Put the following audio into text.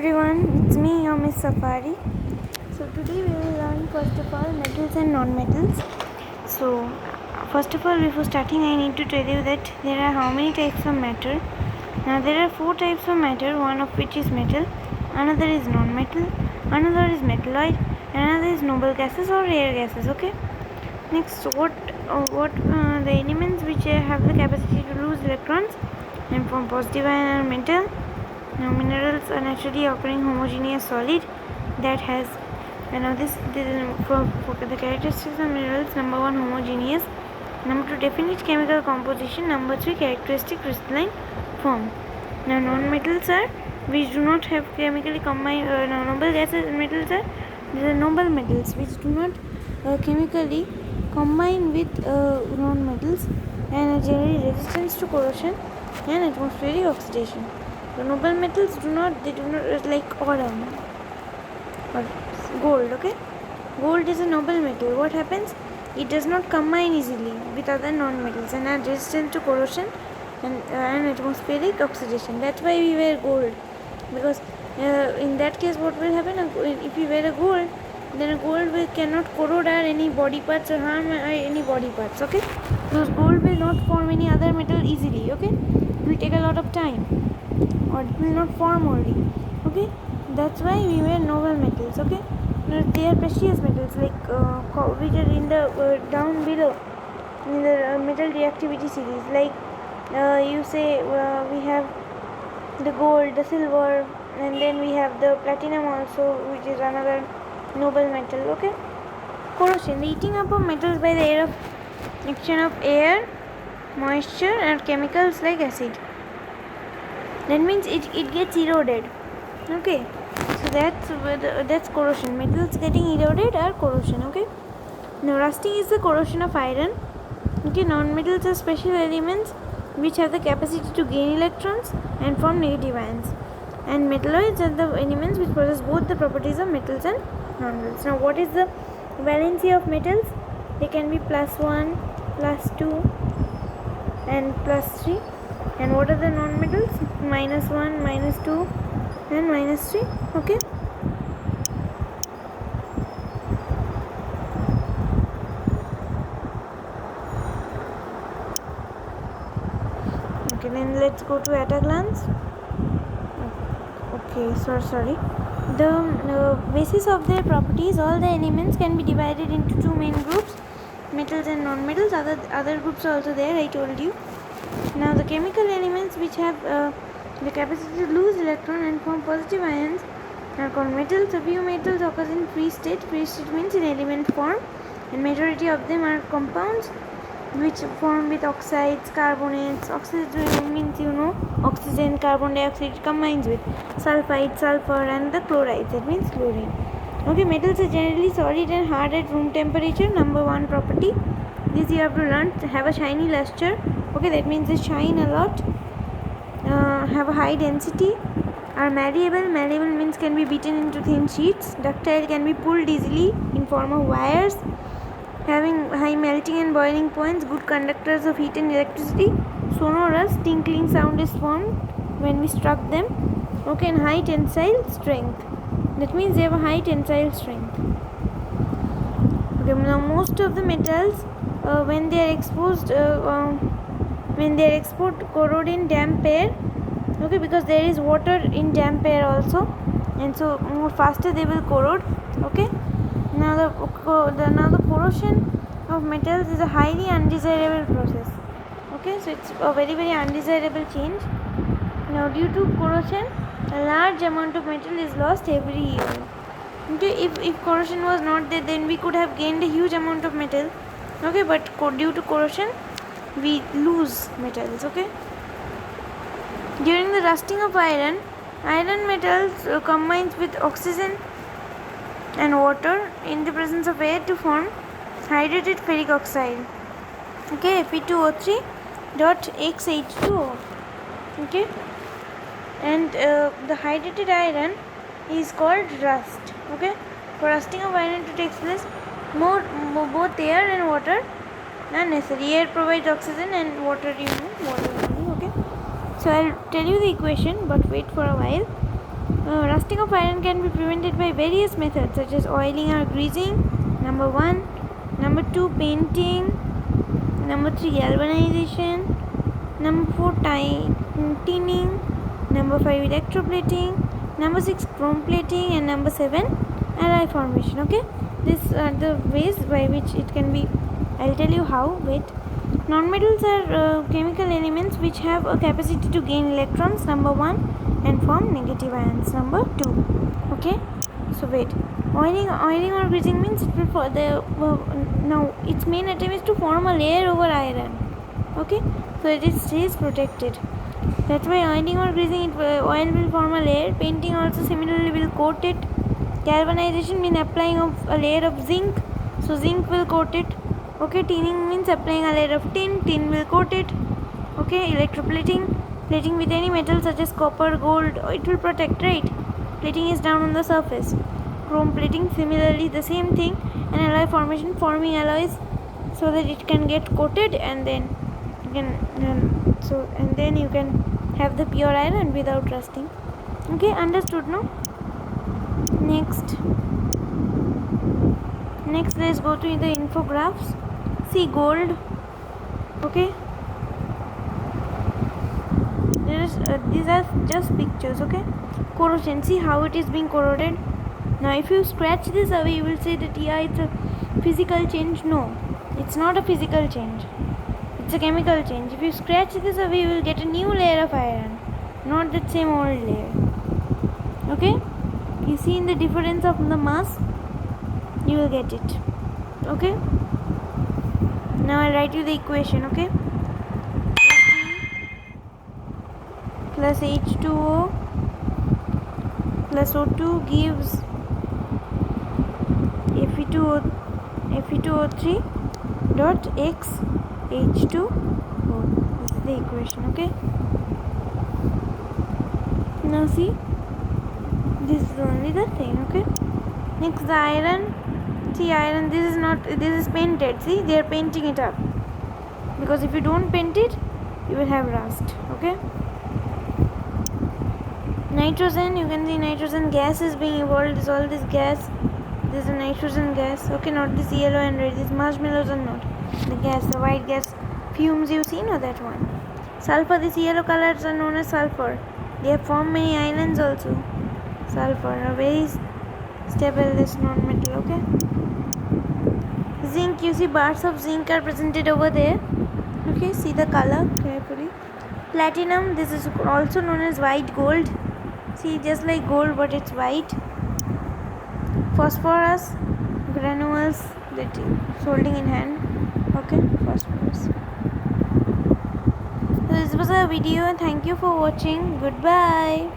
everyone, it's me, your Miss Safari. So today we will learn first of all metals and non-metals. So first of all, before starting, I need to tell you that there are how many types of matter. Now there are 4 types of matter, one of which is metal, another is non-metal, another is metalloid, another is noble gases or rare gases. Okay. Next, what the elements which have the capacity to lose electrons and form positive ion are metal. Now minerals are naturally occurring homogeneous solid that has this for the characteristics of minerals: number 1, homogeneous; number 2, definite chemical composition; number 3, characteristic crystalline form. Now non-metals are which do not have chemically combined. Noble gases and metals are these are noble metals which do not chemically combine with non-metals and are generally resistant to corrosion and atmospheric oxidation. The noble metals do not like or gold. Okay, gold is a noble metal. What happens? It does not combine easily with other non-metals and are resistant to corrosion and atmospheric oxidation. That's why we wear gold, because in that case what will happen if we wear a gold, then a gold cannot corrode our any body parts or harm any body parts. Okay, those gold will not form any other metal easily. Okay, it will take a lot of time or it will not form only. Okay, that's why we wear noble metals. Okay, now they are precious metals like which are in the down below in the metal reactivity series. Like you say we have the gold, the silver, and then we have the platinum also, which is another noble metal. Okay, corrosion, the eating up of metals by the action of air, moisture, and chemicals like acid. That means it gets eroded. Okay, so that's corrosion. Metals getting eroded are corrosion. Okay, now rusting is the corrosion of iron. Okay, non-metals are special elements which have the capacity to gain electrons and form negative ions, and metalloids are the elements which possess both the properties of metals and non-metals. Now what is the valency of metals? They can be +1, +2 and +3. And what are the non-metals? -1, -2 and -3. Okay, then let's go to at a glance. Okay, sorry. The basis of their properties, all the elements can be divided into 2 main groups, metals and non-metals. Other groups are also there, I told you. Now the chemical elements which have the capacity to lose electron and form positive ions are called metals. A few metals occur in free state. Free state means in element form, and majority of them are compounds which form with oxides, carbonates. Oxides means oxygen, carbon dioxide combines with sulfide, sulfur, and the chlorides. That means chlorine. Okay, metals are generally solid and hard at room temperature. Number 1 property. This you have to learn. Have a shiny luster. Okay, that means they shine a lot. Have a high density. Are malleable. Malleable means can be beaten into thin sheets. Ductile, can be pulled easily in form of wires. Having high melting and boiling points. Good conductors of heat and electricity. Sonorous, tinkling sound is formed when we struck them. Okay, and high tensile strength. That means they have a high tensile strength. Okay, now most of the metals when they are exposed corrode in damp air. Okay, because there is water in damp air also, and so more faster they will corrode. Okay, now the corrosion of metals is a highly undesirable process. Okay, so it's a very undesirable change. Now due to corrosion, a large amount of metal is lost every year. Okay, if corrosion was not there, then we could have gained a huge amount of metal. Okay, but due to corrosion we lose metals. Okay, during the rusting of iron metals combines with oxygen and water in the presence of air to form hydrated ferric oxide. Okay, Fe2O3.XH2O. Okay, and the hydrated iron is called rust. Okay, for rusting of iron to take place, both air and water are necessary. Air provides oxygen and water water only. Okay, so I'll tell you the equation, but wait for a while. Rusting of iron can be prevented by various methods such as oiling or greasing, number 1. Number 2, painting. Number 3, galvanization. Number 4, tinning. Number 5, electroplating. Number 6, chrome plating. And number 7, alloy formation. Okay, these are the ways by which it can be. I'll tell you how. Wait. Non-metals are chemical elements which have a capacity to gain electrons, number 1, and form negative ions, number 2. Okay, so wait. Oiling or greasing means it will for the now its main aim is to form a layer over iron. Okay, so it stays protected. That's why oiling or greasing, oil will form a layer. Painting also similarly will coat it. Galvanization means applying of a layer of zinc, so zinc will coat it. Okay, tinning means applying a layer of tin will coat it. Okay, electroplating, plating with any metal such as copper, gold, it will protect, right? Plating is down on the surface. Chrome plating, similarly the same thing. And alloy formation, forming alloys so that it can get coated, and then you can you can have the pure iron without rusting. Okay, understood, no? Next let's go to the infographs. See gold. Okay, these are just pictures. Okay, corrosion, see how it is being corroded. Now if you scratch this away, you will say that yeah, it's a physical change. No, it's not a physical change, it's a chemical change. If you scratch this away, you will get a new layer of iron, not that same old layer. Okay, you see in the difference of the mass, you will get it. Okay, now I'll write you the equation. Okay, plus H2O plus O2 gives Fe2O3 dot X H2O. This is the equation. Okay, now see, this is only the thing. Okay, next the iron. See, iron, this is painted. See, they are painting it up, because if you don't paint it, you will have rust. Okay, nitrogen, you can see nitrogen gas is being evolved. This all this gas, this is a nitrogen gas. Okay, not this yellow and red, these marshmallows are not the gas, the white gas fumes you see, no, that one. Sulfur, these yellow colors are known as sulfur. They have formed many islands also. Sulfur, a very stable this non-metal. Okay, zinc, you see bars of zinc are presented over there. Okay, see the color carefully. Platinum, this is also known as white gold. See, just like gold, but it's white. Phosphorus, granules that is holding in hand. Okay, phosphorus. So this was a video. Thank you for watching. Goodbye.